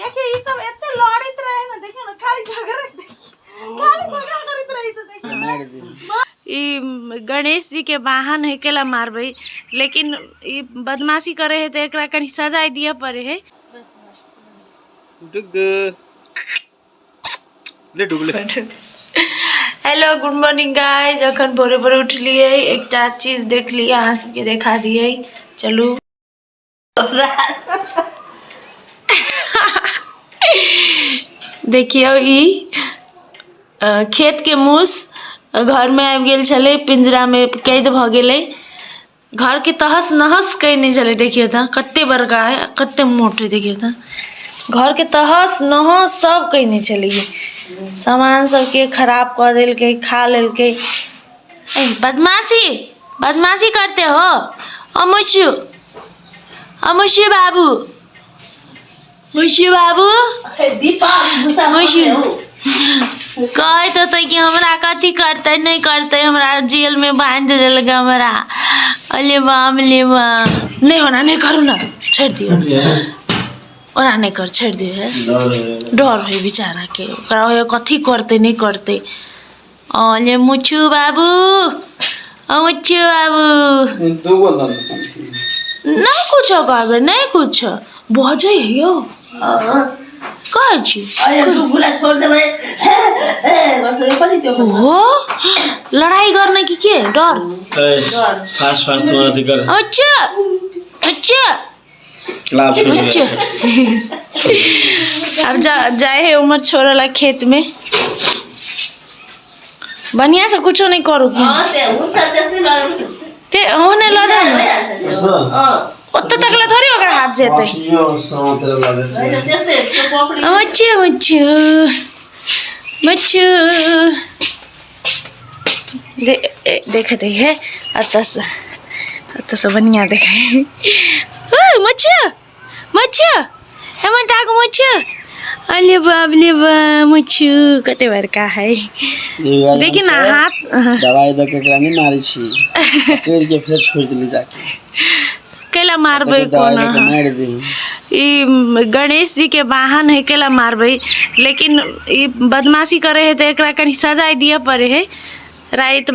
देखिए ये सब इतने लड़ित रहे ना, देखिए ना खाली झगड़ा करत रही तो देखिए। गणेश जी के वाहन है केला मारबई, लेकिन ये बदमाशी करे है तो एकरा कहीं सजाए दिया पड़े है। हेलो गुड मॉर्निंग गाइस, अखन भोरे भोरे उठलिए, एकटा चीज देख लिया, अहाँ सबके देखा दिए। चलू देखियो ई खेत के मूस घर में आबि गेल छले, पिंजरा में कैद भ गेले, घर के तहस नहस कैने छले। देखियो त कते बड़का है, कते मोट है, देखियो त घर के तहस नहस सब कैने छले। सामान सबके खराब कर दिल के, खा लेल के। बदमाशी बदमाशी करते हो अमुशु, अमुशु बाबू, मुशु बाबू कहे तो कि हमरा कथी करते नहीं करते, हमरा जेल में बांध दिल के हमरा। अले बाम ले बाम, नहीं होना, नहीं करू ना, छोड़ दियो, ओना नहीं कर, छोड़ दियो है, डर है बेचारा के, ओकरा कथी करते नहीं करते। अले मुछु बाबू, मुछु बाबू ना कुछ करबे, नहीं कुछ बजे है यो कहे छी छोड़ देबे हो, लड़ाई करने की के डर। अच्छा अच्छा अच्छा अब जाए है उमर छोड़ला खेत में, बढ़िया से कुछ नहीं करू ते होने लड़ा ओत्ते तकला थोड़ी ओकरा हाथ जेते। मच्छू मच्छू मच्छू देखते है अत से बढ़िया देखे मच्छू मच्छू हेमन ताको मच्छू। अले बाप ले बा, मच्छू कते बड़का है, देखिए ना हाथ दवाई दे के नहीं मारी छी, पकड़ के फिर छोड़ दिली जाके केला मारबई कोना। गणेश जी के वाहन है केला मारबई, लेकिन ये बदमाशी करे है तो एकरा कहीं सजाए दिया पड़े है। रात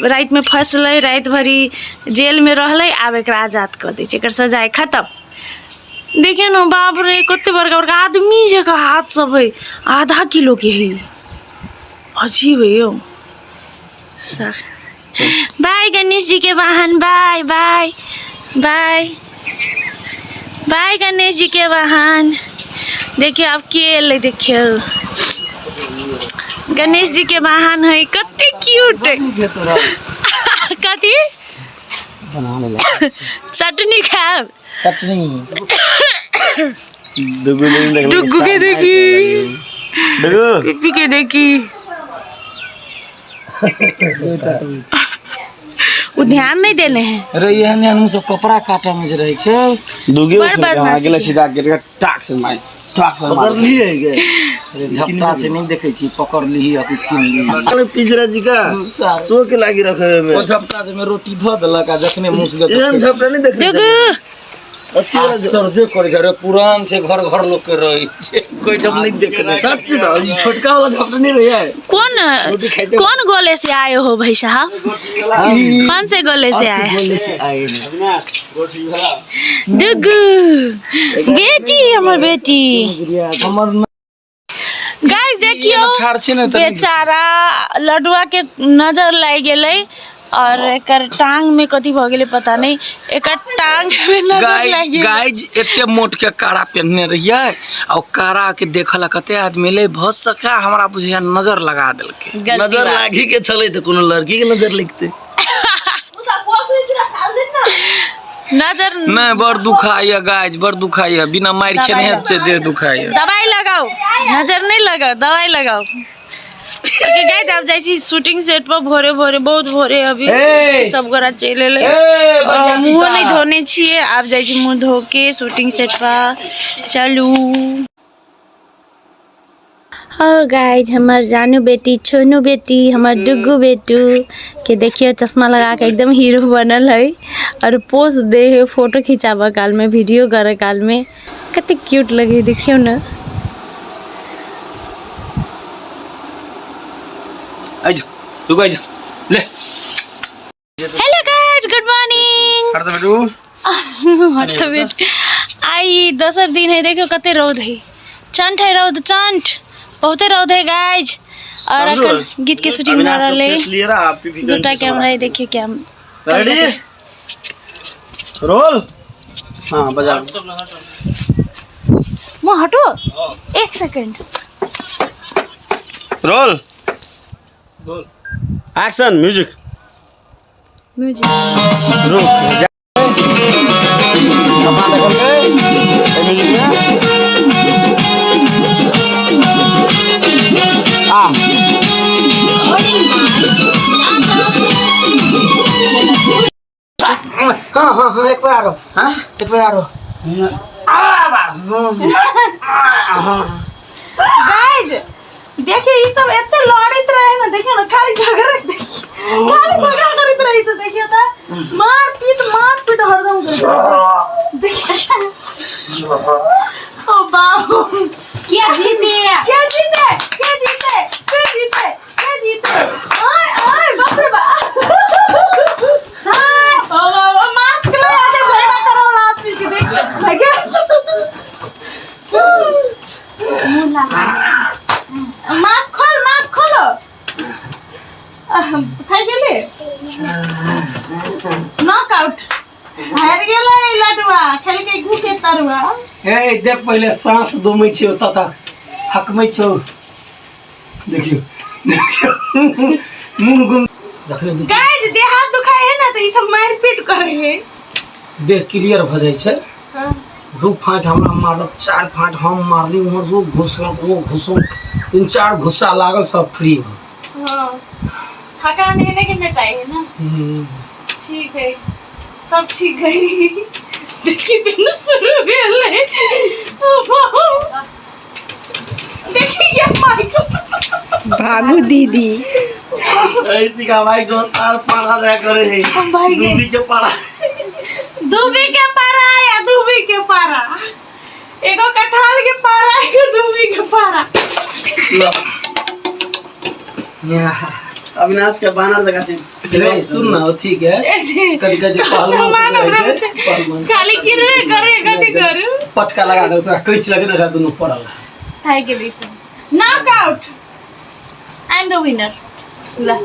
रात में फंसल, रात भरी जेल में रहले, आब एकरा आजाद कर दी, एकर सजाए खत्म। देखिए ना बाप रे कते बड़का बड़का आदमी जगह हाथ सब है, आधा किलो के है, अजीब है यो। बाय गणेश जी के वाहन, bye bye bye bye Ganesh ji के वाहन। देखियो अब केले, देखियो गणेश जी के वाहन है, कते क्यूट है। कथी चटनी खाब, चटनी डुगू के देखी, पिपी के देखी, वो ध्यान नहीं देने हैं। अरे ये ने हम सब कपड़ा काटा में जे रहे छे, दुगे आगे सीधा गेट टाक से मार, टाक से पकड़ लिए गे। अरे झपटा से नहीं देखे छी, पकड़ ली अभी किन ली। अरे पिजरा जी का सो के लागी रखे में, ओ झपटा से में रोटी ध देलक आ जखने मुस गए, एहन झपटा नहीं देखे सरजे करे रे, पुरान से घर घर लोग के रही छे, कोई जब नहीं देखे। सच तो ई छोटका वाला झपटा नहीं रही है। कौन गोले से आए हो भाई साहब, कौन से गोले से आए? गोले से आए दुगु बेटी, हमर बेटी हमर। गाइस देखियो बेचारा लडुआ के नजर लाग गेले, और एकर टांग में कथी भ गेले पता नहीं, एकर टांग में नजर लाग गेले। गाइज एते मोट के कारा पहनने रहिए, और कारा के देखला कते आदमी ले भ सका, हमरा बुझिया नजर लगा देलके। नजर लागी के चले त कोनो लड़की के नजर लगते नजर नहीं, बड़ दुखाइए गाइज, बड़ दुखाइए, बिना मार खेने से दे दुखाइए। दवाई लगाओ, नजर नहीं लगाओ, दवाई लगाओ। ओके गाइस, अब जाई छी शूटिंग सेट पर भोरे भोरे, बहुत भोरे अभी सब गोरा चले ले, मुंह नहीं धोने छिए, अब जाई छी मुंह धो के शूटिंग सेट पर चलू। हाँ गाइज, हमार जानू बेटी, छोनू बेटी, हमार डुगू बेटू के देखियो चश्मा लगा के एकदम हीरो बनल है, और पोज दे है फोटो खिंचावा काल में, वीडियो करे काल में, कते क्यूट लगे देखियो ना। तू गई जा ले हेलो गाइस गुड मॉर्निंग हट बेटू हट तो बेट आई दोसर दिन है देखो कते रौद है चंट है रौद चंट बहुते रौद है गाइस और अखन गीत के शूटिंग हो रहले दूटा कैमरा है देखिए क्या रेडी रोल हां बजा म हटो 1 second roll action music music रुक अपना देखल ए म्यूजिक में आ हाँ एक बार आरो हां एक बार आरो गाइस देखिए ये सब एते लड़ित रहे ना देखिए ना खाली झगड़ा करत रही तो देखिए ता मार पीट हरदम कर देखिए ओ बाबू क्या जीते ओए बाप रे बाप ओ बाबा मास्क लगा के भेड़ा करो आदमी के देख लगे मास्क खोलो खाई गेले नॉकआउट हार गेले लडवा खेल के घुटे तरुआ ए देख पहले सांस दुमै छियो तता हकमै छौ देखियो मुंह गुम देखले दू गाइस देह हाथ दुखाए है ना तो ई सब मार पीट करे है देह क्लियर भ जाय छै 2 फाँट हमरा मारल 4 फाँट हम मारली उमर वो घुसो 3-4 घुस्सा लागल सब फ्री हो हां थकान है लेकिन मिटाई है ना ठीक है सब ठीक है देखिए दिन शुरू भेले देखिए ये माइक भागू दीदी ऐसी का भाई जो तार पाड़ा जा करे है दूबी के पाड़ा या दूबी के पारा एगो कटहल के पारा एगो दूबी के पारा लो या अविनाश के बानर जगह से रे सुन ना ठीक है कदी पहलवान खाली किरवे करे कदी करू पटका लगा दे तोरा कैच लगे ना दोनों पड़ल थाई के लिए knockout I am the winner La